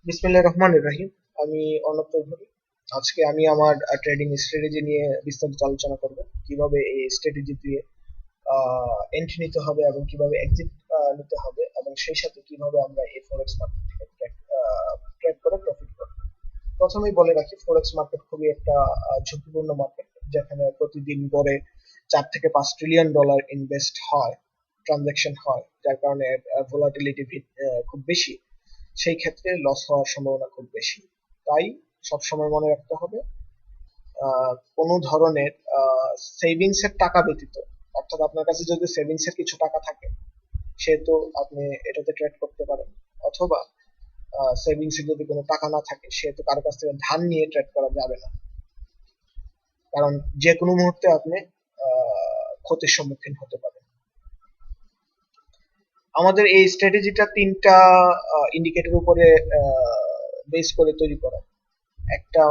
বিসমিল্লাহির রহমানির রহিম। আমি অর্ণব চৌধুরী। আজকে আমি আমার ট্রেডিং স্ট্র্যাটেজি নিয়ে বিস্তারিত আলোচনা করব। কিভাবে এই স্ট্র্যাটেজি দিয়ে এন্ট্রি নিতে হবে এবং কিভাবে এক্সিট নিতে হবে, এবং সেই সাথে কিভাবে আমরা এই ফরেক্স মার্কেট থেকে ট্রেড করে প্রফিট করব। প্রথমেই বলে রাখি, ফরেক্স মার্কেট খুবই একটা ঝুঁকিপূর্ণ মার্কেট, যেখানে প্রতিদিন গড়ে $4 থেকে $5 ট্রিলিয়ন ইনভেস্ট হয়, ট্রানজাকশন হয়, যার কারণে ভোলাটিলিটি খুব বেশি। সেই ক্ষেত্রে লস হওয়ার সম্ভাবনা খুব বেশি। তাই সবসময় মনে রাখতে হবে, কোনো ধরনের সেভিংস এর টাকা ব্যতীত, অর্থাৎ আপনার কাছে যদি সেভিংস এর কিছু টাকা থাকে, সেহেতু আপনি এটাতে ট্রেড করতে পারেন। অথবা সেভিংস এ যদি কোনো টাকা না থাকে, সেহেতু কারো কাছ থেকে ধার নিয়ে ট্রেড করা যাবে না, কারণ যে কোনো মুহূর্তে আপনি ক্ষতির সম্মুখীন হতে পারেন। আমাদের এই স্ট্র্যাটেজিটা তিনটা ইন্ডিকেটর উপরে বেস করে তৈরি করা। একটা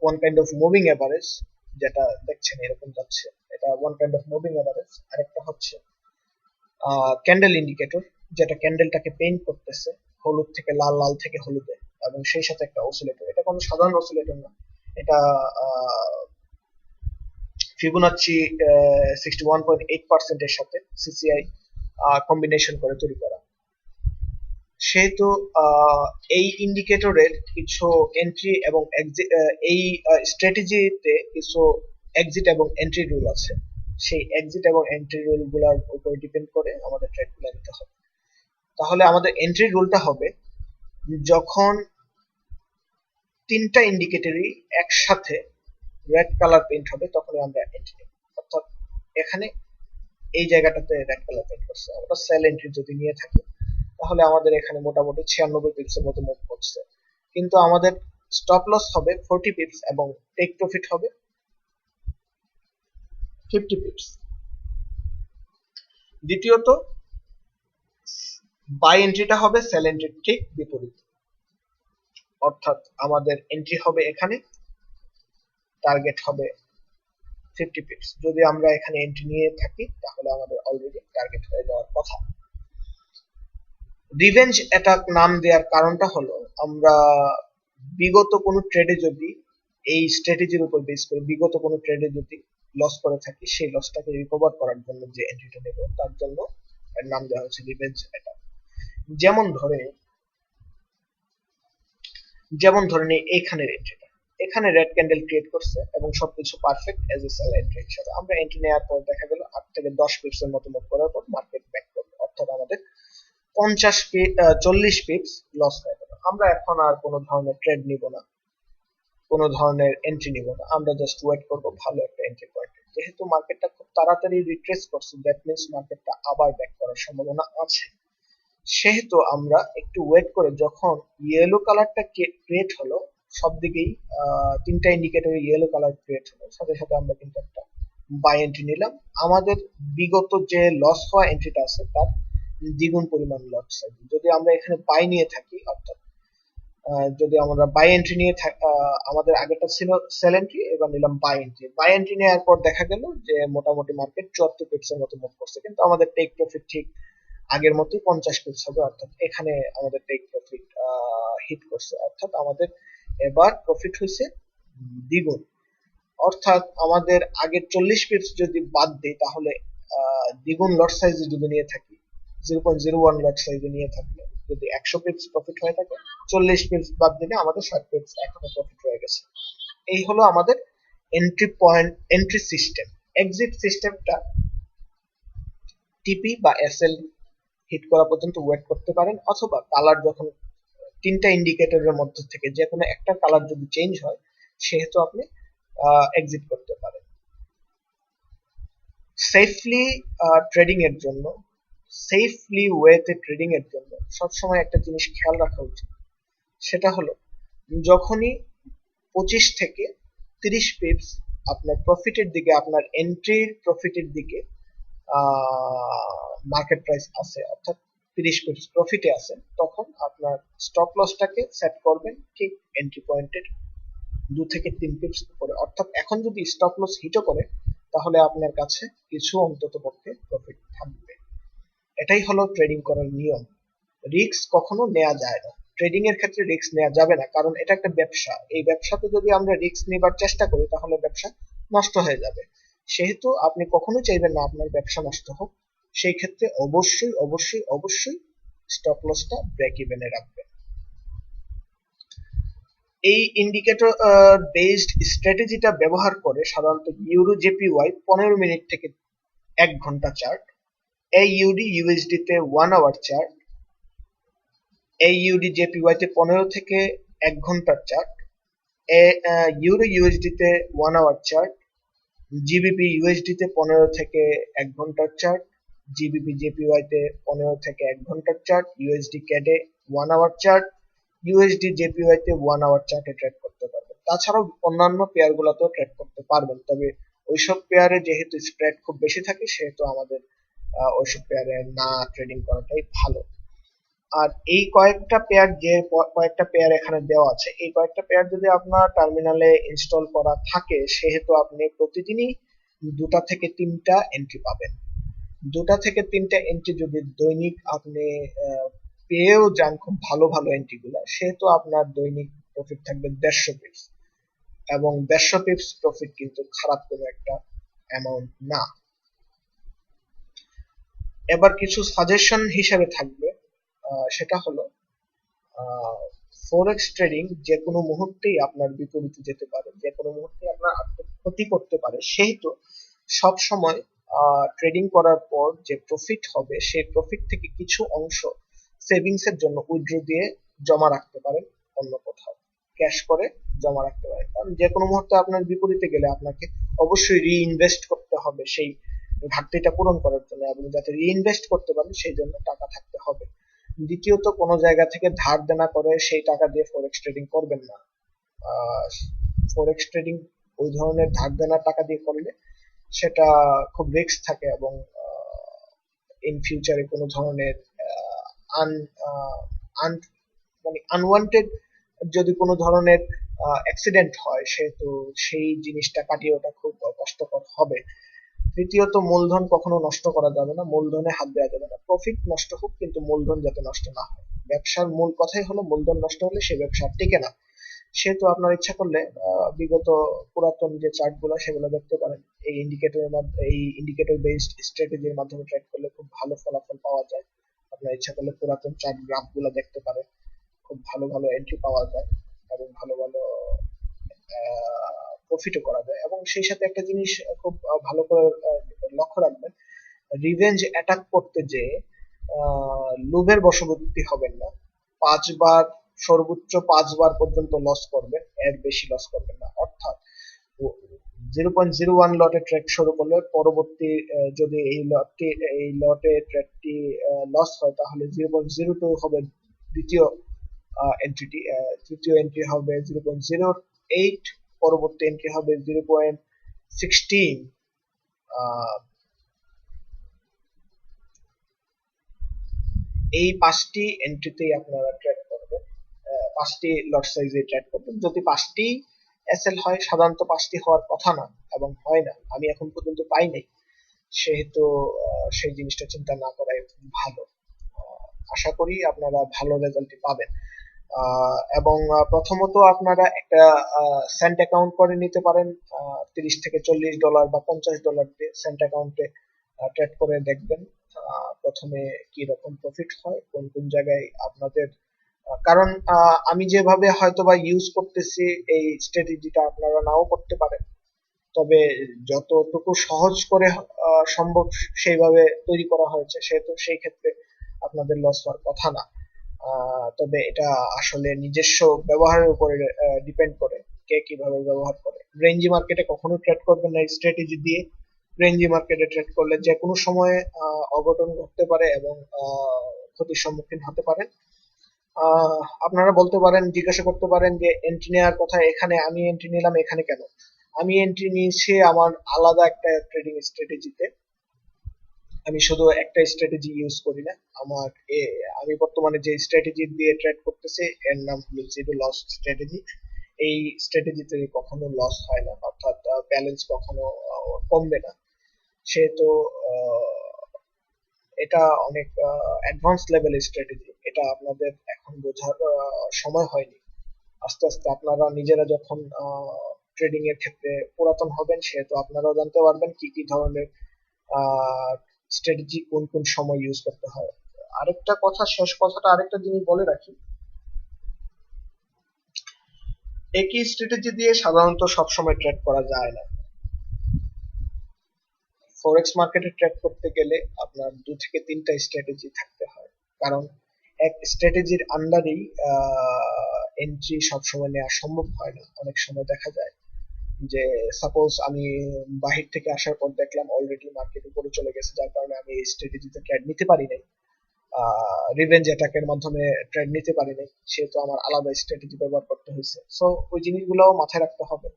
one kind of moving average, যেটা দেখছেন এরকম যাচ্ছে, এটা one kind of moving average. আরেকটা হচ্ছে ক্যান্ডেল ইন্ডিকেটর, যেটা ক্যান্ডেলটাকে পেইন্ট করতেছে হলুদ থেকে লাল, লাল থেকে হলুদে, এবং সেই সাথে একটা অসিলেটর। এটা কোনো সাধারণ অসিলেটর না, এটা ফিবোনাচ্চি 61.8% এর সাথে সিসিআই কম্বিনেশন করে তৈরি করা। সেহেতু এই ইন্ডিকেটরের কিছু এন্ট্রি এবং এই স্ট্র্যাটেজিতে কিছু এক্সিট এবং এন্ট্রি রুল আছে। সেই এক্সিট এবং এন্ট্রি রুল গুলার উপর ডিপেন্ড করে আমাদের ট্রেড গুলো নিতে হবে। তাহলে আমাদের এন্ট্রি রুলটা হবে, যখন তিনটা ইন্ডিকেটরই একসাথে রেড কালার পেইন্ট হবে, তখনই আমরা এন্ট্রি নেব। অর্থাৎ এখানে এই জায়গাটাতে রেড কালার পেইন্ট করছে, আমরা সেল এন্ট্রি যদি নিয়ে থাকি, তাহলে আমাদের এখানে মোটামুটি 96 পিপসের মতো মুভ করছে, কিন্তু আমাদের স্টপ লস হবে 40 পিপস এবং টেক প্রফিট হবে 50 পিপস। দ্বিতীয়ত, বাই এন্ট্রিটা হবে সেল এন্ট্রির ঠিক বিপরীত, অর্থাৎ আমাদের এন্ট্রি হবে এখানে, টার্গেট হবে 50 পিপস। যদি আমরা এখানে এন্ট্রি নিয়ে থাকি, তাহলে আমাদের অলরেডি টার্গেট হয়ে যাওয়ার কথা। রিভেঞ্জ অ্যাটাক নাম দেওয়ার কারণটা হলো, আমরা বিগত কোনো ট্রেডে যদি এই স্ট্র্যাটেজির উপর বেস করে বিগত কোনো ট্রেডে যদি লস করে থাকি, সেই লসটাকে রিকভার করার জন্য যে এন্ট্রিটা নেব, তার জন্য এর নাম দেওয়া হচ্ছে রিভেঞ্জ অ্যাটাক। যেমন ধরেন এইখানের এন্ট্রিটা, এখানে রেড ক্যান্ডেল ক্রিয়েট করছে এবং সবকিছু perfect as a sale entry হিসাবে। আমরা এন্ট্রি নেওয়ার পর দেখা গেল 8 থেকে 10 পিপস এর মতো মুভ করার পর মার্কেট ব্যাক করলো, অর্থাৎ আমাদের 40 পিপস লস হয়ে গেল। আমরা এখন আর কোনো ধরনের ট্রেড নিব না, কোনো ধরনের এন্ট্রি নিব না, আমরা জাস্ট ওয়েট করব ভালো একটা এন্ট্রি পয়েন্ট। যেহেতু মার্কেটটা খুব তাড়াতাড়ি রিট্রেস করছে, দ্যাট মিন্স মার্কেটটা আবার ব্যাক করার সম্ভাবনা আছে। সেহেতু আমরা একটু ওয়েট করে, যখন ইয়েলো কালারটা ক্রিয়েট হলো, সব দিকেই তিনটা ইন্ডিকেটরে ইয়েলো কালার ক্রিয়েট হলো, সাথে সাথে আমরা কিন্তু একটা বাই এন্ট্রি নিলাম। আমাদের বিগত যে লস হওয়া এন্ট্রিটা আছে, তার দ্বিগুণ পরিমাণ লস। যদি আমরা এখানে বাই নিয়ে থাকি, অর্থাৎ যদি আমরা বাই এন্ট্রি নিয়ে আমাদের আগেরটা ছিল সেল এন্ট্রি, এবার নিলাম বাই এন্ট্রি। বাই এন্ট্রি নেওয়ার পর দেখা গেল যে মোটামুটি মার্কেট 74 পিপস এর মতো মুভ করছে, কিন্তু আমাদের টেক প্রফিট ঠিক আগের মতোই 50 পিপস হবে, অর্থাৎ এখানে আমাদের টেক প্রফিট হিট করছে, অর্থাৎ আমাদের এবার প্রফিট হয়েছে দ্বিগুণ। অর্থাৎ আমাদের আগের 40 পিপস যদি বাদ দিই, তাহলে দ্বিগুণ লট সাইজে যদি নিয়ে থাকি, 0.01 লট সাইজে নিয়ে থাকলে যদি 100 পিপস প্রফিট হয়ে থাকে, 40 পিপস বাদ দিলে আমাদের 60 পিপস এখনো প্রফিট হয়ে গেছে। এই হলো আমাদের entry point, entry system. Exit সিস্টেমটা টিপি বা এসএল হিট করা পর্যন্ত ওয়েট করতে পারেন, অথবা কালার যখন তিনটা ইন্ডিকেটরের মধ্যে থেকে যে কোনো একটা কালার যদি চেঞ্জ হয়, সেহেতু আপনি এক্সিট করতে পারেন। সেফলি ট্রেডিং এর জন্য, সেফলি ওয়েতে ট্রেডিং এর জন্য সবসময় একটা জিনিস খেয়াল রাখা উচিত, সেটা হলো যখনই 25 থেকে 30 পিপস আপনার প্রফিটের দিকে, আপনার এন্ট্রির প্রফিটের দিকে মার্কেট প্রাইস আছে, অর্থাৎ 30 পিপস প্রফিটে আছে, তখন আপনার স্টপ লসটাকে সেট করবেন ঠিক এন্ট্রি পয়েন্টের 2 থেকে 3 পিপস উপরে। অর্থাৎ এখন যদি স্টপ লস হিটও করে, তাহলে আপনার কাছে কিছু অন্তত পক্ষে প্রফিট থাকবে। এটাই হলো ট্রেডিং করার নিয়ম। রিস্ক কখনো নেওয়া যায় না, ট্রেডিং এর ক্ষেত্রে রিস্ক নেওয়া যাবে না, কারণ এটা একটা ব্যবসা। এই ব্যবসাতে যদি আমরা রিস্ক নেবার চেষ্টা করি তাহলে ব্যবসা নষ্ট হয়ে যাবে। সেহেতু আপনি কখনোই চাইবেন না আপনার ব্যবসা নষ্ট হোক। সেই ক্ষেত্রে অবশ্যই অবশ্যই অবশ্যই স্টপ লসটা ব্রেক ইভেনে রাখবেন। এই ইন্ডিকেটর বেসড স্ট্র্যাটেজিটা ব্যবহার করে সাধারণত ইউরো জেপিওয়াই 15 মিনিট থেকে 1 ঘন্টা চার্ট, AUD USD তে 1 আওয়ার চার্ট, AUD JPY তে 15 থেকে 1 ঘন্টার চার্ট, ইউরো ইউএসডি তে 1 আওয়ার চার্ট, জিবিপি ইউএসডি তে 15 থেকে 1 ঘন্টার চার্ট, জিবিপি জেপিওয়াই তে 15 থেকে 1 ঘন্টার চার্ট, ইউএসডি ক্যাডে 1 আওয়ার চার্ট, ইউএসডি জেপিওয়াই তে 1 আওয়ার চার্টে ট্রেড করতে পারবেন। তাছাড়াও অন্যান্য পেয়ার গুলাতেও ট্রেড করতে পারবেন, তবে ওইসব পেয়ারে যেহেতু স্প্রেড খুব বেশি থাকে সেহেতু আমাদের ওইসব পেয়ারে না ট্রেডিং করাটাই ভালো। আর এই কয়েকটা পেয়ার, যে কয়েকটা পেয়ার এখানে দেওয়া আছে, এই কয়েকটা পেয়ার যদি আপনার টার্মিনালে ইনস্টল করা থাকে সেহেতু আপনি প্রতিদিনই 2টা থেকে 3টা এন্ট্রি পাবেন। 2টা থেকে 3টা এন্ট্রি যদি দৈনিক আপনি পেয়েও যান, খুব ভালো ভালো এন্ট্রি গুলা, সেহেতু আপনার দৈনিক প্রফিট থাকবে 150 পিপস, এবং 150 পিপস প্রফিট কিন্তু খারাপ কোনো একটা অ্যামাউন্ট না। এবার কিছু সাজেশন হিসেবে থাকবে, সেটা হলো ফরেক্স ট্রেডিং যে কোনো মুহূর্তেই আপনার বিপরীতে যেতে পারে, যে কোনো মুহূর্তেই আপনার আর্থিক ক্ষতি করতে পারে। সেহেতু সব সময় ট্রেডিং করার পর যে প্রফিট হবে সেই প্রফিট থেকে কিছু অংশ সেভিংস এর জন্য উইথড্র দিয়ে জমা রাখতে পারেন, অন্য কোথাও ক্যাশ করে জমা রাখতে পারেন। কারণ যে কোনো মুহূর্তে আপনার বিপরীতে গেলে আপনাকে অবশ্যই রিইনভেস্ট করতে হবে সেই ঘাটতিটা পূরণ করার জন্য, এবং যাতে রিইনভেস্ট করতে পারেন সেই জন্য টাকা থাকতে হবে। দ্বিতীয়ত, কোনো জায়গা থেকে ধার দেনা করে সেই টাকা দিয়ে ফরেক্স ট্রেডিং করবেন না। ফরেক্স ট্রেডিং ওই ধরনের ধার দেনার টাকা দিয়ে করলে সেটা খুব রিস্ক থাকে, এবং ইন ফিউচারে কোনো ধরনের আন আন মানে আনওয়ান্টেড যদি কোনো ধরনের অ্যাক্সিডেন্ট হয় সেহেতু সেই জিনিসটা কাটিয়ে ওঠা খুব কষ্টকর হবে। তৃতীয়ত, মূলধন কখনো নষ্ট করা যাবে না, মূলধনে হাত দেওয়া যাবে না। প্রফিট নষ্ট হোক কিন্তু মূলধন যাতে নষ্ট না হয়। ব্যবসার মূল কথাই হলো মূলধন নষ্ট হলে সেই ব্যবসা টিকে না। সেহেতু আপনার ইচ্ছা করলে বিগত পুরাতন যে চার্ট গুলো সেগুলো দেখতে পারেন। এই ইন্ডিকেটর বেসড স্ট্র্যাটেজির মাধ্যমে ট্রেড করলে খুব ভালো ফলাফল পাওয়া যায়। আপনার ইচ্ছা করলে পুরাতন চার্ট গ্রাফ গুলো দেখতে পারেন, খুব ভালো ভালো এন্ট্রি পাওয়া যায় এবং ভালো ভালো প্রফিটও করা যায়। এবং সেই সাথে একটা জিনিস খুব ভালো করে লক্ষ্য রাখবেন, রিভেঞ্জ অ্যাটাক করতে যে লোভের বশবর্তী হবেন না। 5 বার, সর্বোচ্চ 5 বার পর্যন্ত লস করবেন, এর বেশি লস করবেন না। অর্থাৎ 0.01 লটে ট্রেড শুরু করলে পরবর্তী যদি এই লটে ট্রেডটি লস হয় তাহলে 0.02 হবে দ্বিতীয় এন্ট্রিটি, তৃতীয় এন্ট্রি হবে 0.08, পরবর্তী এন্ট্রি হবে 0.16। এই 5টি এন্ট্রিতেই আপনারা ট্রেড করবেন, 5টি লট সাইজে ট্রেড করবেন। যদি 5টি এসএল হয়, সাধারণত 5টি হওয়ার কথা না এবং হয় না, আমি এখন পর্যন্ত পাই নাই, সেহেতু সেই জিনিসটা চিন্তা না করাই ভালো। আশা করি আপনারা ভালো রেজাল্টই পাবেন। এবং প্রথমত আপনারা একটা সেন্ট অ্যাকাউন্ট করে নিতে পারেন, $30 থেকে $40 বা $50 দিয়ে সেন্ট অ্যাকাউন্টে ট্রেড করে দেখবেন প্রথমে কি রকম প্রফিট হয়, কোন কোন জায়গায় আপনাদের, কারণ আমি যেভাবে হয়তোবা ইউজ করতেছি এই স্ট্র্যাটেজিটা আপনারা নাও করতে পারেন, তবে যতটুকু সহজ করে সম্ভব সেইভাবে তৈরি করা হয়েছে, সেহেতু সেই ক্ষেত্রে আপনাদের লস হওয়ার কথা না। তবে এটা আসলে নিজস্ব ব্যবহারের উপরে ডিপেন্ড করে, কে কিভাবে ব্যবহার করে। রেঞ্জি মার্কেটে কখনো ট্রেড করবেন না এই স্ট্র্যাটেজি দিয়ে। রেঞ্জি মার্কেটে ট্রেড করলে যে কোনো সময়ে অঘটন ঘটতে পারে এবং ক্ষতির সম্মুখীন হতে পারে। আপনারা বলতে পারেন, জিজ্ঞাসা করতে পারেন যে এন্ট্রি নেওয়ার কথা এখানে, আমি এন্ট্রি নিলাম এখানে কেন? আমি এন্ট্রি নিয়েছি আমার আলাদা একটা ট্রেডিং স্ট্র্যাটেজিতে। আমি শুধু একটা স্ট্র্যাটেজি ইউজ করি না, আমি বর্তমানে যে স্ট্র্যাটেজি দিয়ে ট্রেড করতেছি এর নাম হলো জিরো লস স্ট্র্যাটেজি। এই স্ট্র্যাটেজিতে কখনো লস হয় না, অর্থাৎ ব্যালেন্স কখনো কমবে না। সেহেতু এটা অনেক অ্যাডভান্স লেভেলের স্ট্র্যাটেজি। এটা আপনাদের এখন বোঝার সময় হয়নি। আস্তে আস্তে আপনারা নিজেরা যখন ট্রেডিং এর ক্ষেত্রে পুরাতন হবেন, সেহেতু আপনারাও জানতে পারবেন কি কি ধরনের স্ট্র্যাটেজি কোন কোন সময় ইউজ করতে হয়। আরেকটা কথা, শেষ কথাটা আরেকটা জিনিস বলে রাখি, একই স্ট্র্যাটেজি দিয়ে সাধারণত সবসময় ট্রেড করা যায় না। ফরেক্স মার্কেটে ট্রেড করতে গেলে আপনার 2 থেকে 3টা স্ট্র্যাটেজি থাকতে হয়, কারণ এক স্ট্র্যাটেজির আন্ডারেই এন্ট্রি সবসময় নেওয়া সম্ভব হয় না। অনেক সময় দেখা যায় যে সাপোজ আমি বাহির থেকে আসার পর দেখলাম অলরেডি মার্কেট উপরে চলে গেছে, যার কারণে আমি এই স্ট্র্যাটেজিতে ট্রেড নিতে পারি নাই, রিভেঞ্জ অ্যাটাকের মাধ্যমে ট্রেড নিতে পারি নাই, সেহেতু আমার আলাদা স্ট্র্যাটেজি ব্যবহার করতে হয়েছে। সো ওই জিনিসগুলোও মাথায় রাখতে হবে,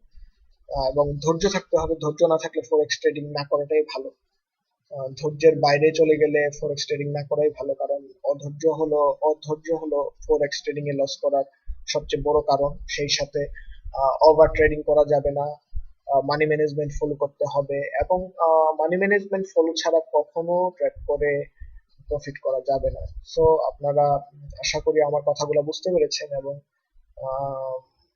এবং ধৈর্য থাকতে হবে। ধৈর্য না থাকলে ফরেক্স ট্রেডিং না করাটাই ভালো। ধৈর্যের বাইরে চলে গেলে ফরেক্স ট্রেডিং না করাই ভালো, কারণ অধৈর্য হলো ফরেক্স ট্রেডিং এ লস করার সবচেয়ে বড় কারণ। সেই সাথে ওভার ট্রেডিং করা যাবে না, মানি ম্যানেজমেন্ট ফলো করতে হবে, এবং মানি ম্যানেজমেন্ট ফলো ছাড়া কখনো ট্রেড করে প্রফিট করা যাবে না। সো আপনারা, আশা করি আমার কথাগুলো বুঝতে পেরেছেন, এবং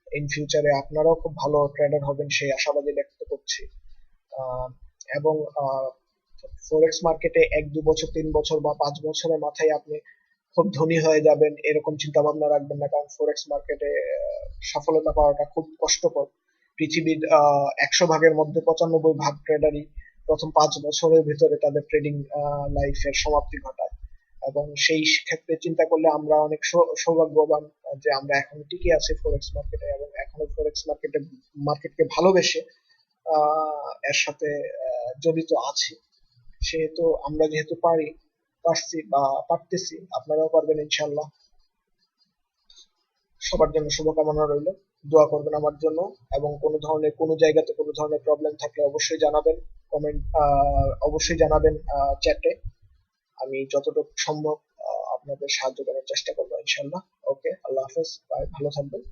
ইন ফিউচারে আপনারাও খুব ভালো ট্রেডার হবেন সেই আশাবাদী ব্যক্ত করছি। আহ, এবং ফরেক্স মার্কেটে 1-2 বছর, 3 বছর বা 5 বছরের মাথায় আপনি খুব ধনী হয়ে যাবেন এরকম চিন্তা ভাবনা রাখবেন না, কারণ ফরেক্স মার্কেটে সফলতা পাওয়াটা খুব কষ্টকর। পৃথিবীর 100 ভাগের মধ্যে 95 ভাগ ট্রেডারই প্রথম 5 বছরের ভিতরে তাদের ট্রেডিং লাইফের সমাপ্তি ঘটায়, এবং সেই ক্ষেত্রে চিন্তা করলে আমরা অনেক সৌভাগ্যবান যে আমরা এখনো টিকে আছি ফরেক্স মার্কেটে, এবং এখনো ফরেক্স মার্কেটকে ভালোবেসে এর সাথে জড়িত আছি। সেহেতু আমরা যেহেতু পারছি বা পারতেছি, আপনারাও পারবেন ইনশাল্লাহ। সবার জন্য শুভকামনা রইল, দোয়া করবেন আমার জন্য। এবং কোনো জায়গাতে কোনো ধরনের প্রবলেম থাকলে অবশ্যই জানাবেন, অবশ্যই জানাবেন চ্যাটে। আমি যতটুকু সম্ভব আপনাদের সাহায্য করার চেষ্টা করবো ইনশাল্লাহ। ওকে, আল্লাহ হাফেজ, বাই, ভালো থাকবেন।